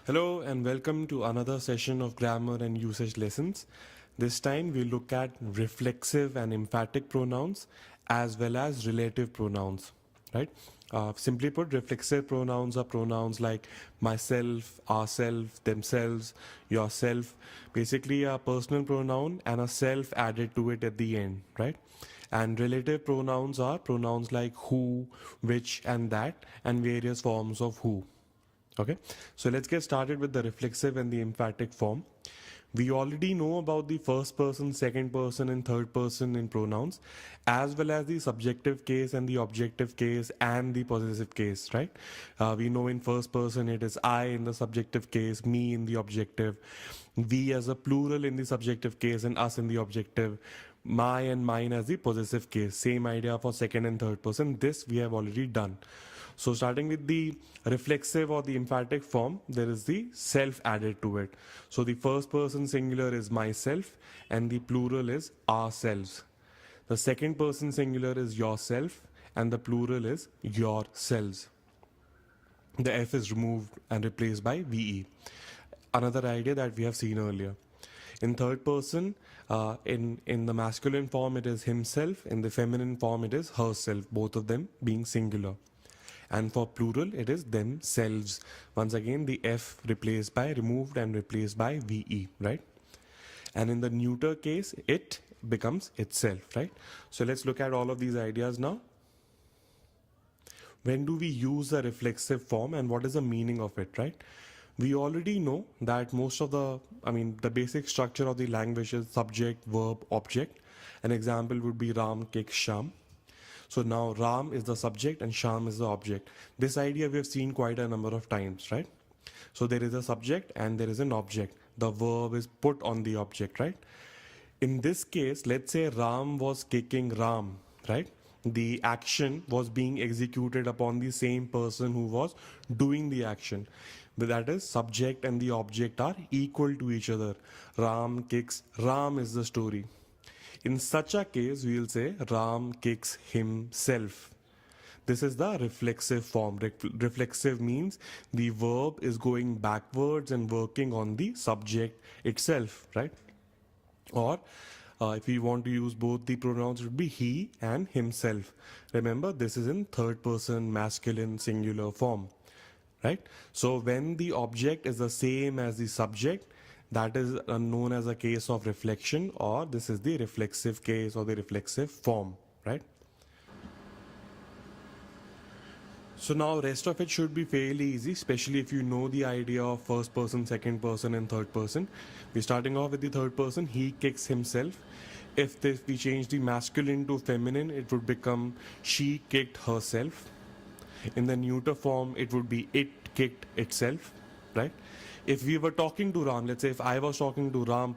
Hello and welcome to another session of grammar and usage lessons. This time we look at reflexive and emphatic pronouns as well as relative pronouns, right? Simply put, reflexive pronouns are pronouns like myself, ourself, themselves, yourself, basically a personal pronoun and a self added to it at the end, right? And relative pronouns are pronouns like who, which, and that, and various forms of who. Okay, so let's get started with the reflexive and the emphatic form. We already know about the first person, second person, and third person in pronouns, as well as the subjective case and the objective case and the possessive case, right? We know in first person it is I in the subjective case, me in the objective, we as a plural in the subjective case, and us in the objective, my and mine as the possessive case. Same idea for second and third person. This we have already done. So starting with the reflexive or the emphatic form, there is the self added to it. So the first person singular is myself and the plural is ourselves. The second person singular is yourself and the plural is yourselves. The F is removed and replaced by VE. Another idea that we have seen earlier. In third person, in the masculine form, it is himself. In the feminine form, it is herself, both of them being singular. And for plural, it is themselves. Once again, the F removed and replaced by VE, right? And in the neuter case, it becomes itself, right? So let's look at all of these ideas now. When do we use the reflexive form and what is the meaning of it, right? We already know that most of the basic structure of the language is subject, verb, object. An example would be Ram kicks Sham. So now Ram is the subject and Sham is the object. This idea we have seen quite a number of times, right? So there is a subject and there is an object. The verb is put on the object, right? In this case, let's say Ram was kicking Ram, right? The action was being executed upon the same person who was doing the action. But that is, subject and the object are equal to each other. Ram kicks Ram is the story. In such a case, we will say Ram kicks himself. This is the reflexive form. Reflexive means the verb is going backwards and working on the subject itself, right? Or if we want to use both the pronouns, it would be he and himself. Remember, this is in third person masculine singular form, right? So when the object is the same as the subject, that is known as a case of reflection, or this is the reflexive case or the reflexive form, right? So now rest of it should be fairly easy, especially if you know the idea of first person, second person, and third person. We're starting off with the third person. He kicks himself. If we change the masculine to feminine, it would become she kicked herself. In the neuter form, it would be it kicked itself, right? If we were talking to Ram, let's say if I was talking to Ram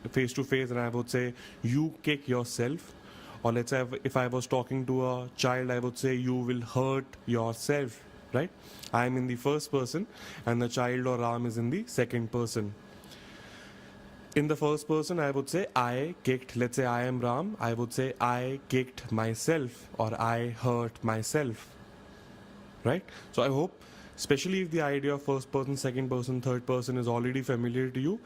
face to face and I would say, you kick yourself. Or let's say if I was talking to a child, I would say, you will hurt yourself, right? I am in the first person and the child or Ram is in the second person. In the first person, I would say, I kicked, let's say I am Ram, I would say, I kicked myself or I hurt myself, right? So I hope, especially if the idea of first person, second person, third person is already familiar to you,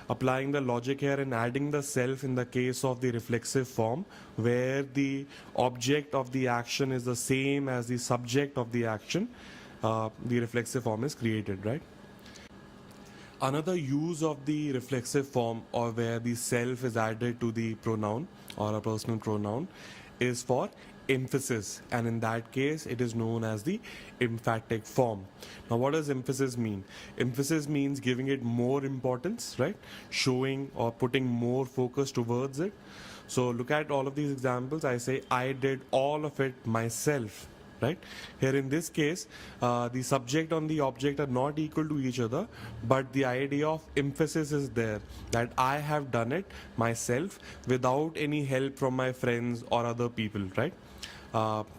applying the logic here and adding the self in the case of the reflexive form, where the object of the action is the same as the subject of the action, the reflexive form is created, right? Another use of the reflexive form, or where the self is added to the pronoun or a personal pronoun, is for emphasis, and in that case it is known as the emphatic form. Now what does emphasis mean? Emphasis means giving it more importance, right? Showing or putting more focus towards it. So look at all of these examples. I say I did all of it myself, right? Here in this case, the subject and the object are not equal to each other, but the idea of emphasis is there, that I have done it myself without any help from my friends or other people, right?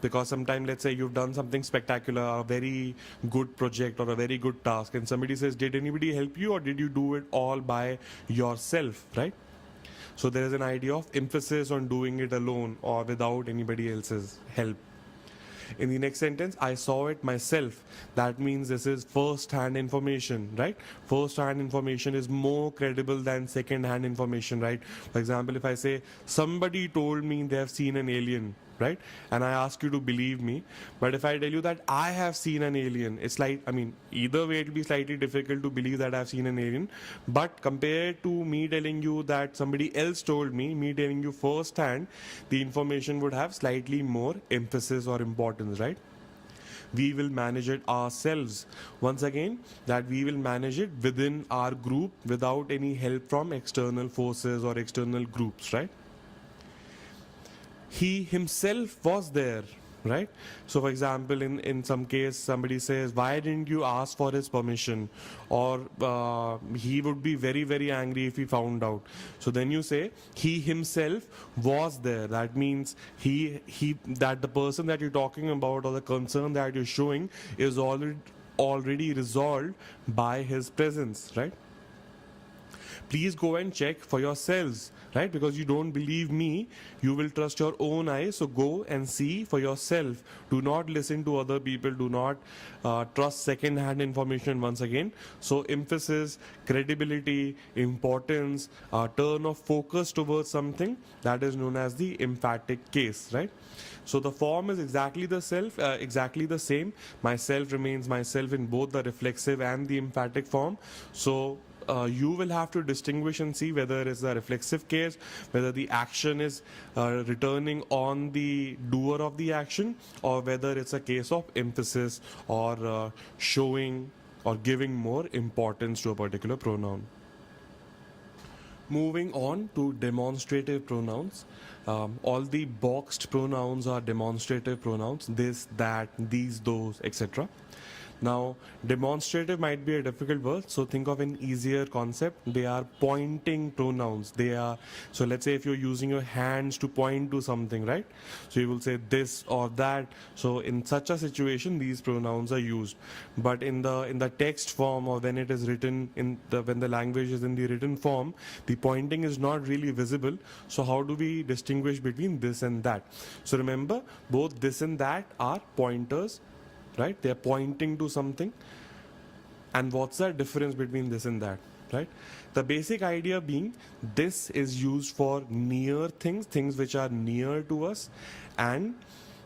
Because sometimes, let's say you've done something spectacular, a very good project or a very good task, and somebody says, did anybody help you or did you do it all by yourself, right? So there is an idea of emphasis on doing it alone or without anybody else's help. In the next sentence, I saw it myself. That means this is first-hand information, right? First-hand information is more credible than second-hand information, right? For example, if I say somebody told me they have seen an alien, right, and I ask you to believe me, but if I tell you that I have seen an alien, it's like, I mean, either way it will be slightly difficult to believe that I've seen an alien, but compared to me telling you that somebody else told me telling you first hand, the information would have slightly more emphasis or importance, right? We will manage it ourselves. Once again, that we will manage it within our group without any help from external forces or external groups, right? He himself was there, right? So for example, in some case somebody says, why didn't you ask for his permission, or he would be very very angry if he found out. So then you say he himself was there. That means he that the person that you're talking about or the concern that you're showing is already resolved by his presence, right? Please go and check for yourselves, right? Because you don't believe me, you will trust your own eyes. So go and see for yourself. Do not listen to other people. Do not trust second-hand information once again. So emphasis, credibility, importance, turn of focus towards something, that is known as the emphatic case, right? So the form is exactly the same. Myself remains myself in both the reflexive and the emphatic form. So you will have to distinguish and see whether it's a reflexive case, whether the action is returning on the doer of the action, or whether it's a case of emphasis or showing or giving more importance to a particular pronoun. Moving on to demonstrative pronouns. All the boxed pronouns are demonstrative pronouns: this, that, these, those, etc. Now, demonstrative might be a difficult word, so think of an easier concept. They are pointing pronouns. So let's say if you're using your hands to point to something, right? So you will say this or that. So in such a situation, these pronouns are used. But in the text form, or when it is written when the language is in the written form, the pointing is not really visible. So how do we distinguish between this and that? So remember, both this and that are pointers, right? They're pointing to something. And what's the difference between this and that, right? The basic idea being, this is used for near things which are near to us, and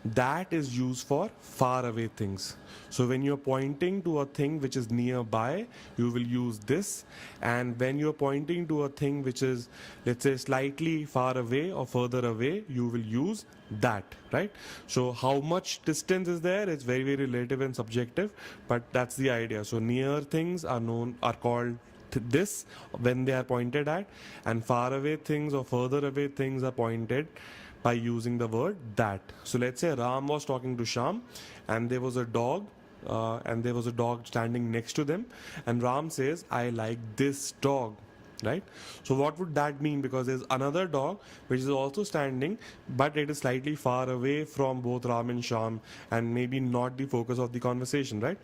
that is used for far away things. So when you're pointing to a thing which is nearby, you will use this, and when you're pointing to a thing which is, let's say, slightly far away or further away, you will use that, right? So how much distance is there? It's very very relative and subjective, but that's the idea. So near things are called this when they are pointed at, and far away things or further away things are pointed by using the word that. So let's say Ram was talking to Sham, and there was a dog standing next to them, and Ram says, I like this dog, right? So what would that mean? Because there's another dog which is also standing, but it is slightly far away from both Ram and Sham, and maybe not the focus of the conversation, right?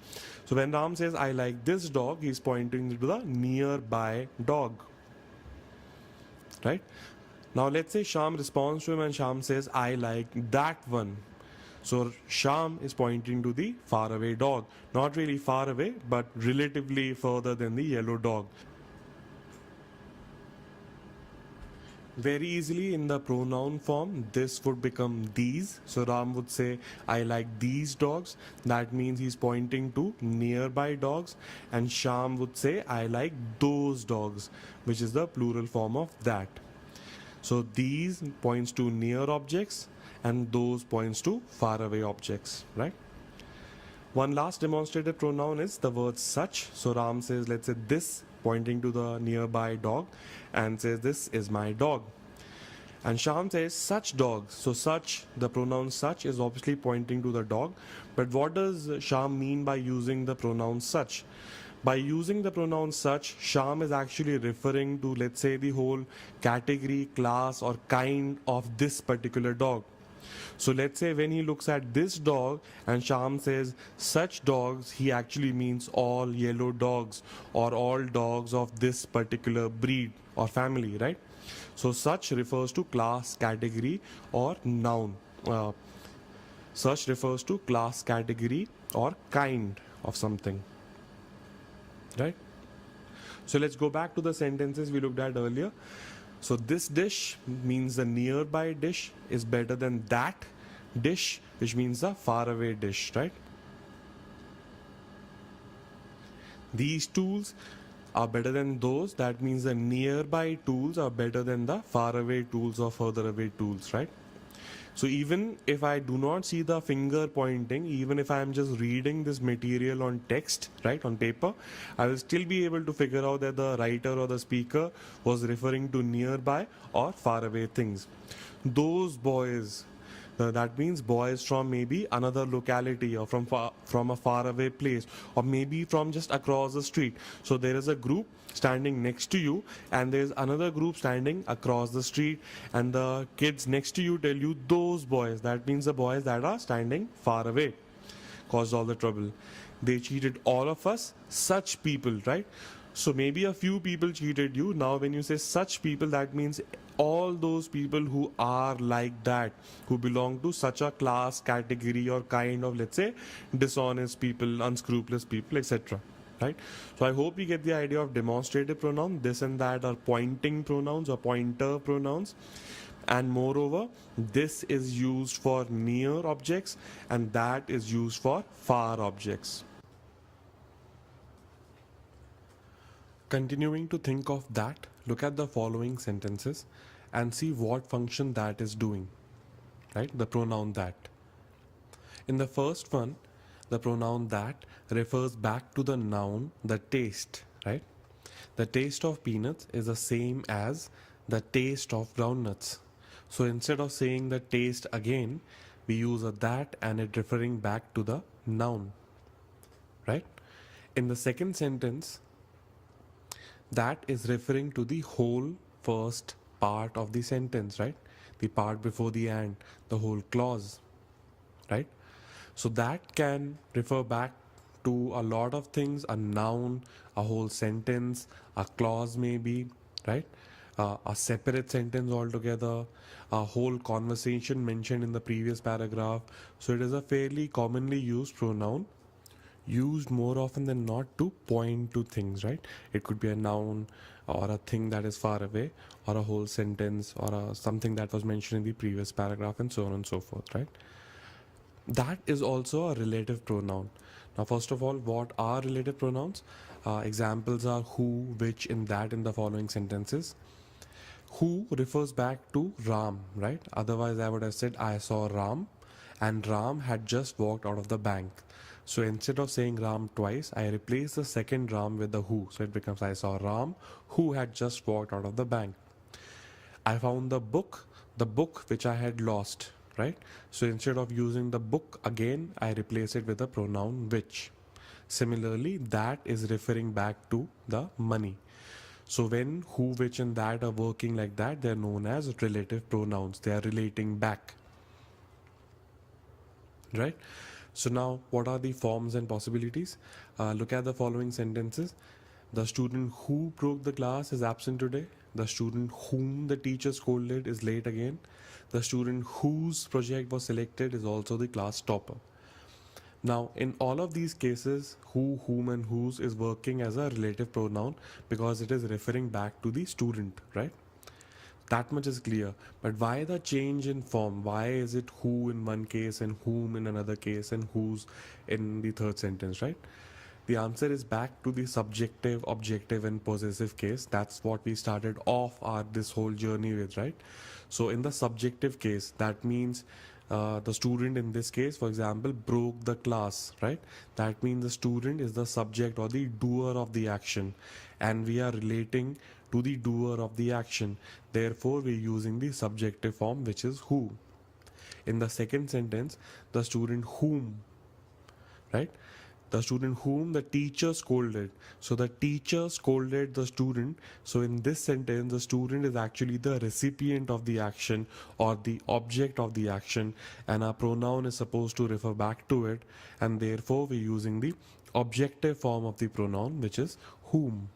So when Ram says, I like this dog, he's pointing to the nearby dog, right? Now let's say Sham responds to him, and Sham says, I like that one. So Sham is pointing to the faraway dog. Not really far away, but relatively further than the yellow dog. Very easily in the pronoun form, this would become these. So Ram would say, I like these dogs. That means he's pointing to nearby dogs. And Sham would say, I like those dogs, which is the plural form of that. So these points to near objects, and those points to far away objects, right? One last demonstrative pronoun is the word such. So Ram says, let's say this, pointing to the nearby dog, and says, this is my dog. And Sham says, such dogs. So such, the pronoun such, is obviously pointing to the dog. But what does Sham mean by using the pronoun such? By using the pronoun such, Sham is actually referring to, let's say, the whole category, class, or kind of this particular dog. So let's say when he looks at this dog and Sham says such dogs, he actually means all yellow dogs or all dogs of this particular breed or family, right? So such refers to class, category, or noun. Such refers to class, category, or kind of something. Right? So let's go back to the sentences we looked at earlier. So this dish means the nearby dish is better than that dish, which means the faraway dish, right? These tools are better than those. That means the nearby tools are better than the faraway tools or further away tools, right? So even if I do not see the finger pointing, even if I am just reading this material on text, right, on paper, I will still be able to figure out that the writer or the speaker was referring to nearby or faraway things. Those boys, that means boys from maybe another locality or from a faraway place, or maybe from just across the street. So there is a group standing next to you and there's another group standing across the street, and the kids next to you tell you those boys. That means the boys that are standing far away caused all the trouble. They cheated all of us, such people, right? So maybe a few people cheated you. Now when you say such people, that means all those people who are like that, who belong to such a class, category, or kind of, let's say, dishonest people, unscrupulous people, etc. Right? So I hope you get the idea of demonstrative pronoun. This and that are pointing pronouns or pointer pronouns. And moreover, this is used for near objects and that is used for far objects. Continuing to think of that, look at the following sentences and see what function that is doing, right? The pronoun that. In the first one, the pronoun that refers back to the noun, the taste, right? The taste of peanuts is the same as the taste of groundnuts. So instead of saying the taste again, we use a that and it referring back to the noun, right? In the second sentence, that is referring to the whole first part of the sentence, right? The part before the and, the whole clause, right? So that can refer back to a lot of things, a noun, a whole sentence, a clause maybe, right? A separate sentence altogether, a whole conversation mentioned in the previous paragraph. So it is a fairly commonly used pronoun, used more often than not to point to things, right? It could be a noun or a thing that is far away or a whole sentence or something that was mentioned in the previous paragraph and so on and so forth, right? That is also a relative pronoun. Now, first of all, what are relative pronouns? Examples are who, which, in that in the following sentences. Who refers back to Ram, right? Otherwise, I would have said I saw Ram and Ram had just walked out of the bank. So instead of saying Ram twice, I replace the second Ram with the who. So it becomes I saw Ram who had just walked out of the bank. I found the book which I had lost, right? So instead of using the book again, I replace it with the pronoun which. Similarly, that is referring back to the money. So when who, which, and that are working like that, they're known as relative pronouns. They are relating back, right? So now, what are the forms and possibilities? Look at the following sentences. The student who broke the glass is absent today. The student whom the teacher scolded is late again. The student whose project was selected is also the class topper. Now, in all of these cases, who, whom, and whose is working as a relative pronoun because it is referring back to the student, right? That much is clear. But why the change in form? Why is it who in one case and whom in another case and whose in the third sentence, right? The answer is back to the subjective, objective, and possessive case. That's what we started off this whole journey with, right? So in the subjective case, that means the student in this case, for example, broke the class, right? That means the student is the subject or the doer of the action, and we are relating to the doer of the action. Therefore, we're using the subjective form, which is who. In the second sentence, the student whom, right? The student whom the teacher scolded. So the teacher scolded the student. So in this sentence, the student is actually the recipient of the action or the object of the action, and our pronoun is supposed to refer back to it, and therefore we're using the objective form of the pronoun, which is whom.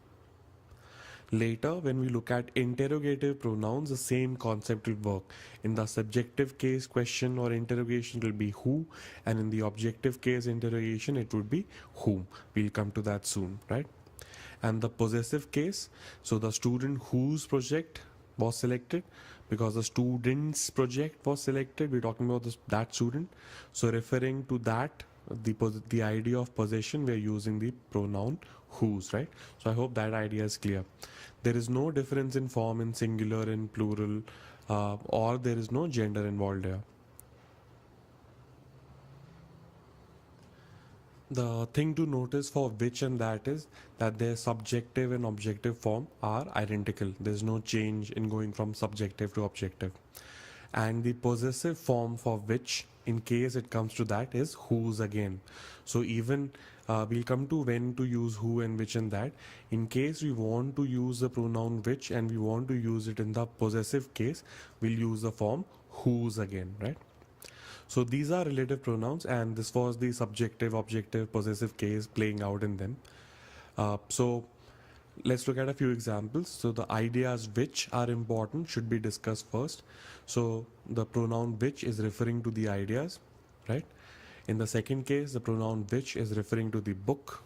Later, when we look at interrogative pronouns, the same concept will work. In the subjective case, question or interrogation will be who, and in the objective case, interrogation, it would be whom. We'll come to that soon, right? And the possessive case, so the student whose project was selected, because the student's project was selected, we're talking about that student. So referring to that, the idea of possession, we're using the pronoun whose, right? So I hope that idea is clear. There is no difference in form in singular and plural, or there is no gender involved here. The thing to notice for which and that is that their subjective and objective form are identical. There's no change in going from subjective to objective. And the possessive form for which, in case it comes to that, is whose again. So even we'll come to when to use who and which and that. In case we want to use the pronoun which and we want to use it in the possessive case, we'll use the form whose again, right? So these are relative pronouns, and this was the subjective, objective, possessive case playing out in them. So let's look at a few examples. So the ideas which are important should be discussed first. So the pronoun which is referring to the ideas, right? In the second case, the pronoun which is referring to the book.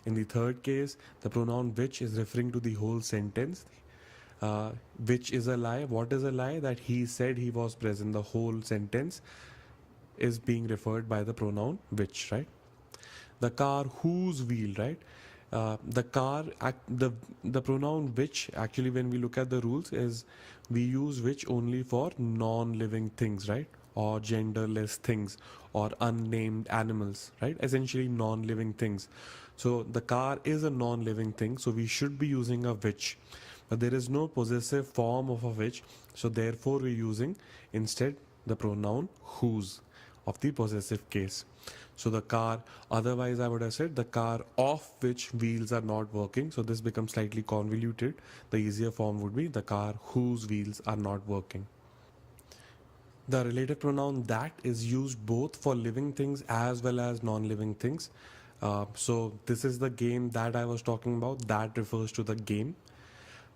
In the third case, the pronoun which is referring to the whole sentence. Which is a lie. What is a lie? That he said he was present. The whole sentence is being referred by the pronoun which, right? The car whose wheel, right? The car, the pronoun which, actually when we look at the rules, is we use which only for non-living things, right? Or genderless things, or unnamed animals, right? Essentially non-living things. So the car is a non-living thing, so we should be using a which, but there is no possessive form of a which, so therefore we're using instead the pronoun whose of the possessive case. So the car, otherwise I would have said the car of which wheels are not working. So this becomes slightly convoluted. The easier form would be the car whose wheels are not working. The relative pronoun that is used both for living things as well as non-living things. So this is the game that I was talking about. That refers to the game.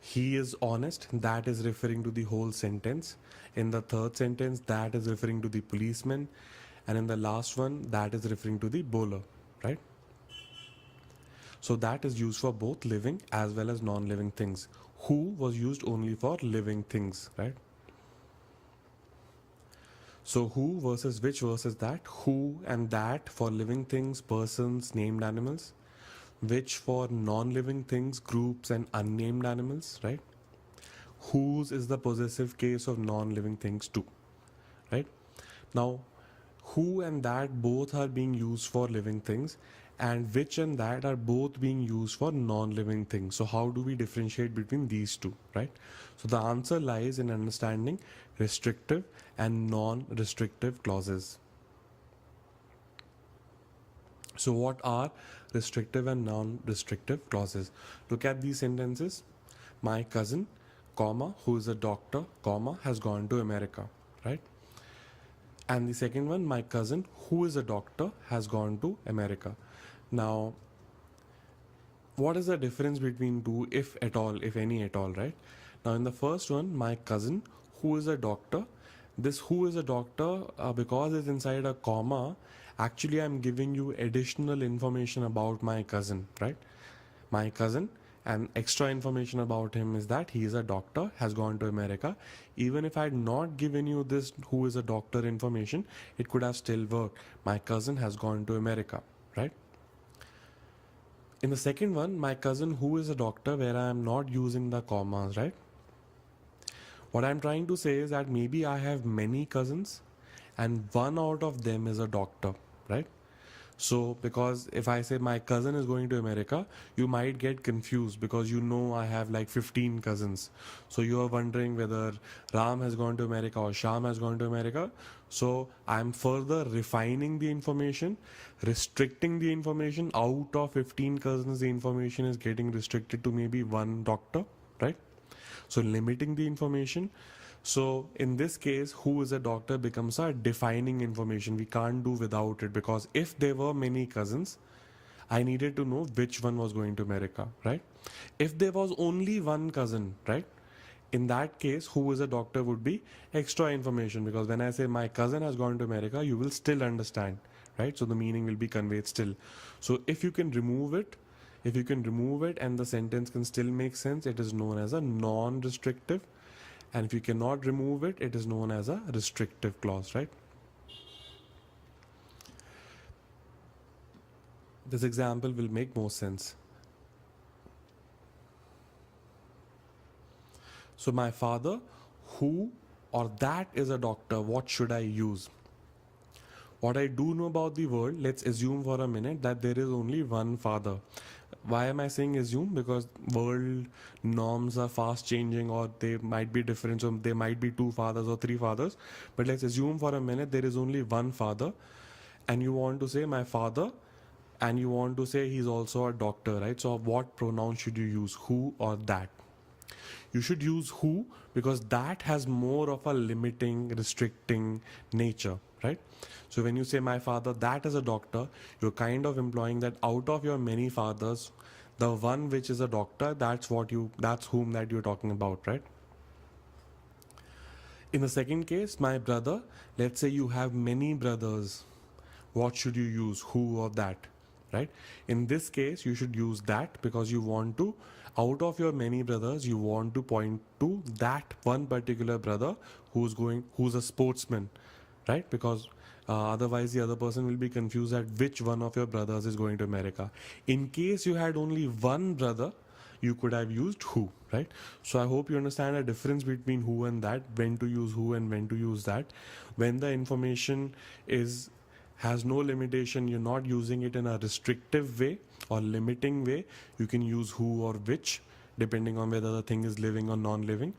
He is honest, that is referring to the whole sentence. In the third sentence, that is referring to the policeman. And in the last one, that is referring to the bowler, right? So that is used for both living as well as non-living things. Who was used only for living things, right? So who versus which versus that. Who and that for living things, persons, named animals. Which for non-living things, groups and unnamed animals, right? Whose is the possessive case of non-living things too, right? Now, who and that both are being used for living things, and which and that are both being used for non-living things. So how do we differentiate between these two, right? So the answer lies in understanding restrictive and non-restrictive clauses. So what are restrictive and non-restrictive clauses? Look at these sentences. My cousin, comma, who is a doctor, comma, has gone to America, right? And the second one, my cousin, who is a doctor, has gone to America. Now, what is the difference between two, if at all, if any at all, right? Now, in the first one, my cousin, who is a doctor, this who is a doctor, because it's inside a comma, actually I'm giving you additional information about my cousin, right? My cousin, and extra information about him is that he is a doctor, has gone to America. Even if I had not given you this who is a doctor information, it could have still worked. My cousin has gone to America, right? In the second one, my cousin who is a doctor, where I am not using the commas, right? What I'm trying to say is that maybe I have many cousins and one out of them is a doctor, right? So because if I say my cousin is going to America, you might get confused because you know I have like 15 cousins. So you are wondering whether Ram has gone to America or Sham has gone to America. So I'm further refining the information, restricting the information. Out of 15 cousins, the information is getting restricted to maybe one doctor, right? So limiting the information. So in this case, who is a doctor becomes a defining information. We can't do without it, because if there were many cousins, I needed to know which one was going to America, right? If there was only one cousin, right? In that case, who is a doctor would be extra information, because when I say my cousin has gone to America, you will still understand, right? So the meaning will be conveyed still. So if you can remove it, and the sentence can still make sense, it is known as a non-restrictive. And if you cannot remove it, it is known as a restrictive clause, right? This example will make more sense. So my father, who or that is a doctor, what should I use? What I do know about the world, let's assume for a minute that there is only one father. Why am I saying assume? Because world norms are fast changing, or they might be different. So there might be two fathers or three fathers. But let's assume for a minute there is only one father, and you want to say my father, and you want to say he's also a doctor, right? So what pronoun should you use, who or that? You should use who, because that has more of a limiting, restricting nature, right? So when you say my father, that is a doctor, you're kind of implying that out of your many fathers, the one which is a doctor, that's whom that you're talking about, right? In the second case, my brother, let's say you have many brothers. What should you use, who or that, right? In this case, you should use that, because you want to, out of your many brothers, you want to point to that one particular brother who's a sportsman, right? Because otherwise the other person will be confused at which one of your brothers is going to America. In case you had only one brother, you could have used who, right? So I hope you understand the difference between who and that, when to use who and when to use that. When the information has no limitation, you're not using it in a restrictive way or limiting way, you can use who or which depending on whether the thing is living or non-living.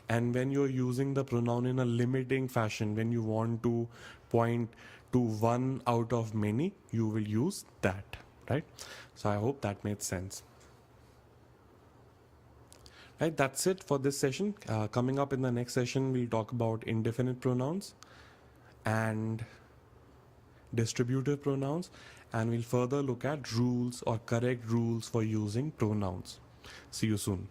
And when you're using the pronoun in a limiting fashion, when you want to point to one out of many, you will use that, right? So I hope that made sense. Right, that's it for this session. Coming up in the next session, we'll talk about indefinite pronouns and distributive pronouns, and we'll further look at rules or correct rules for using pronouns. See you soon.